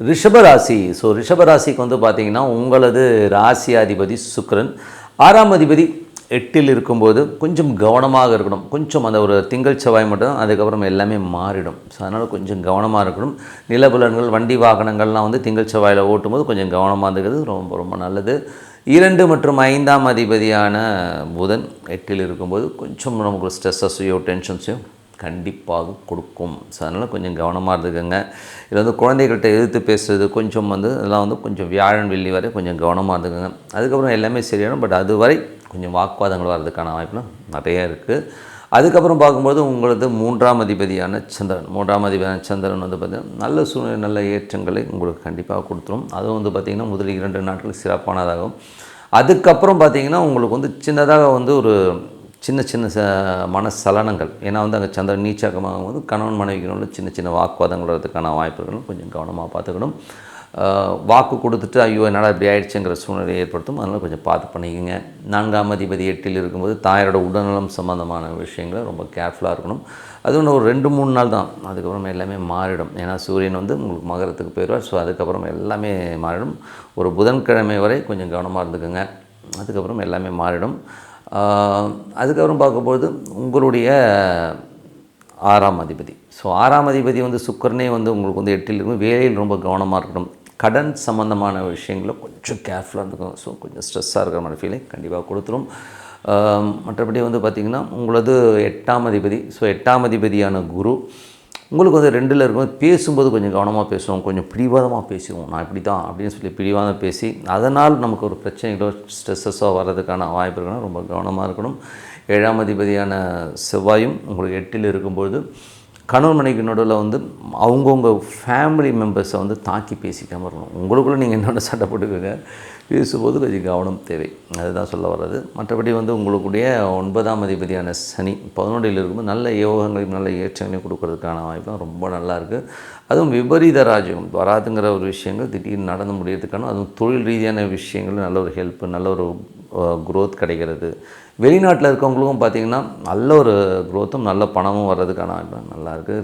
ரிஷபராசி. ரிஷபராசிக்கு வந்து பார்த்தீங்கன்னா, உங்களது ராசியாதிபதி சுக்கிரன் 6ஆம் அதிபதி 8இல் இருக்கும்போது கொஞ்சம் கவனமாக இருக்கணும். கொஞ்சம் அந்த ஒரு திங்கள் செவ்வாய் மட்டும், அதுக்கப்புறம் எல்லாமே மாறிடும். அதனால் கொஞ்சம் கவனமாக இருக்கணும். நிலபுலன்கள், வண்டி வாகனங்கள்லாம் வந்து திங்கள் செவ்வாயில் ஓட்டும்போது கொஞ்சம் கவனமாக இருக்கிறது ரொம்ப ரொம்ப நல்லது. 2 மற்றும் 5ஆம் அதிபதியான புதன் 8இல் இருக்கும்போது கொஞ்சம் நமக்கு ஸ்ட்ரெஸ்ஸஸையோ டென்ஷன்ஸையும் கண்டிப்பாக கொடுக்கும். அதனால் கொஞ்சம் கவனமாக இருந்துக்கங்க. இதில் வந்து குழந்தைகள்கிட்ட எதிர்த்து பேசுகிறது கொஞ்சம் வந்து இதெல்லாம் வந்து கொஞ்சம் வியாழன் வெள்ளி வரை கொஞ்சம் கவனமாக இருந்துக்கங்க. அதுக்கப்புறம் எல்லாமே சரியாயிடும். பட் அதுவரை கொஞ்சம் வாக்குவாதங்கள் வர்றதுக்கான வாய்ப்புலாம் நிறைய இருக்குது. அதுக்கப்புறம் பார்க்கும்போது உங்களது 3ஆம் அதிபதியான சந்திரன் வந்து பார்த்திங்கன்னா நல்ல சூழ்நிலை, நல்ல ஏற்றங்களை உங்களுக்கு கண்டிப்பாக கொடுத்துரும். அதுவும் வந்து பார்த்திங்கன்னா முதல் 2 நாட்கள் சிறப்பானதாகும். அதுக்கப்புறம் பார்த்திங்கன்னா உங்களுக்கு வந்து சின்னதாக வந்து ஒரு சின்ன சின்ன மனசலனங்கள், ஏன்னா வந்து அங்கே சந்திரன் நீச்சகமாகும் போது கணவன் மனைவிக்கு சின்ன சின்ன வாக்குவாதங்கள் வரதுக்கான வாய்ப்புகளும் கொஞ்சம் கவனமாக பார்த்துக்கணும். வாக்கு கொடுத்துட்டு ஐயோ என்னால் இப்படி ஆயிடுச்சுங்கிற சூழ்நிலையை ஏற்படுத்தும். அதனால் கொஞ்சம் பார்த்து பண்ணிக்கோங்க. 4ஆம் அதிபதி 8இல் இருக்கும்போது தாயாரோட உடல்நலம் சம்மந்தமான விஷயங்களை ரொம்ப கேர்ஃபுல்லாக இருக்கணும். அது ஒன்று ஒரு 2-3 நாள் தான், அதுக்கப்புறம் எல்லாமே மாறிடும். ஏன்னா சூரியன் வந்து உங்களுக்கு மகரத்துக்கு போயிடுவார். அதுக்கப்புறம் எல்லாமே மாறிடும். ஒரு புதன்கிழமை வரை கொஞ்சம் கவனமாக இருந்துக்குங்க. அதுக்கப்புறம் எல்லாமே மாறிடும். அதுக்கப்புறம் பார்க்கும்போது உங்களுடைய 6ஆம் அதிபதி. 6ஆம் அதிபதி வந்து சுக்கிரனே வந்து உங்களுக்கு வந்து 8இல் இருக்கும். வேலையில் ரொம்ப கவனமாக இருக்கணும். கடன் சம்மந்தமான விஷயங்களில் கொஞ்சம் கேர்ஃபுல்லாக இருந்துக்கணும். கொஞ்சம் ஸ்ட்ரெஸ்ஸாக இருக்கிற மாதிரி ஃபீலிங் கண்டிப்பாக கொடுத்துரும். மற்றபடி வந்து பார்த்திங்கன்னா உங்களது 8ஆம் அதிபதி. 8ஆம் அதிபதியான குரு உங்களுக்கு வந்து 2இல் இருக்கும்போது பேசும்போது கொஞ்சம் கவனமாக பேசுவோம். கொஞ்சம் பிடிவாதமாக பேசுவோம். நான் இப்படி தான் அப்படின்னு சொல்லி பிடிவாதம் பேசி அதனால் நமக்கு ஒரு பிரச்சனைகளோ ஸ்ட்ரெஸ்ஸஸோ வர்றதுக்கான வாய்ப்பு இருக்குன்னா ரொம்ப கவனமாக இருக்கணும். 7ஆம் அதிபதியான செவ்வாயும் உங்களுக்கு 8இல் இருக்கும்பொழுது கணவன் மனைவி நடுவில் வந்து அவங்கவுங்க ஃபேமிலி மெம்பர்ஸை வந்து தாக்கி பேசிக்காமல் இருக்கணும். உங்களுக்குள்ளே நீங்கள் என்னென்ன சட்டை போட்டுக்கோங்க, பேசும்போது கொஞ்சம் கவனம் தேவை. அதுதான் சொல்ல வர்றது. மற்றபடி வந்து உங்களுடைய 9ஆம் அதிபதியான சனி 11இல் இருக்கும்போது நல்ல யோகங்களையும் நல்ல ஏற்றங்களையும் கொடுக்கறதுக்கான வாய்ப்புலாம் ரொம்ப நல்லாயிருக்கு. அதுவும் விபரீத ராஜ்யம் வராதுங்கிற ஒரு விஷயங்கள் திடீர்னு நடந்து முடியறதுக்கான, அதுவும் தொழில் ரீதியான விஷயங்கள் நல்ல ஒரு ஹெல்ப்பு, நல்ல ஒரு க்ரோத் கிடைக்கிறது. வெளிநாட்டில் இருக்கவங்களுக்கும் பார்த்திங்கன்னா நல்ல ஒரு க்ரோத்தும் நல்ல பணமும் வர்றதுக்கான வாய்ப்பு நல்லாயிருக்கு.